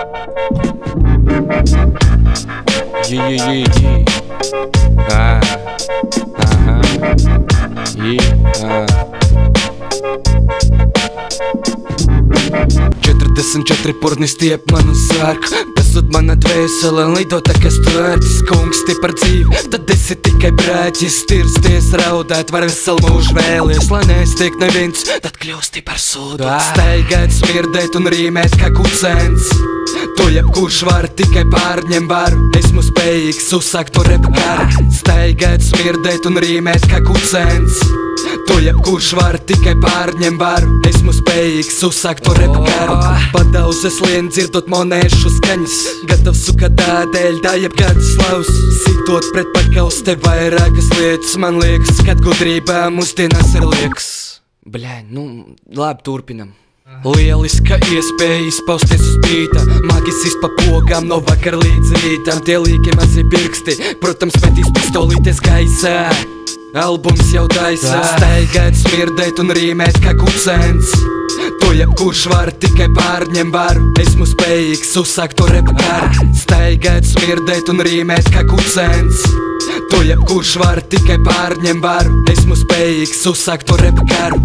Yeah. Yeah. 44 purni stiep manu sārku, pazud mana dvēsele, lido tā kā stvērdis. Kungs stipra dzīve, tad esi tikai brāķis. Tirsties, raudēt, var veselu mūžu vēlies. Lai nestiek neviens, tad kļūsti par sūdu. Staigāt, smirdēt un rīmēt kā kucēns. To jebkurš var, tikai pārņem varu. Esmu spējīgs uzsākt to repa karu. Staigāt, smirdēt un rīmēt kā kucēns. To jebkurš var, tikai pārņem varu. Esmu spējīgs uzsākt to repa karu. Padauzes lien dzirdot monēšu skaņas. Gatavs ukatā dēļ, tā jebkādas slavas. Sitot pret pakaus te vairākas lietas. Man liekas, kad gudrībā mūsdienās ir liekas. Bļaļ, labi, turpinam. Lieliska iespēja izpausties uz bīta. Magis pa pogām no vakar līdz rītam. Tie līki mazi pirksti, protams, metīs pistolītes gaisā. Albums jau taisā. Staigāt, smirdēt un rīmēt kā kucēns. To jebkurš var, tikai pārņem varu. Esmu spējīgs uzsākt to repa karu. Staigāt, smirdēt un rīmēt kā kucēns. To jebkurš var, tikai pārņem varu. Esmu spējīgs uzsākt to repa karu.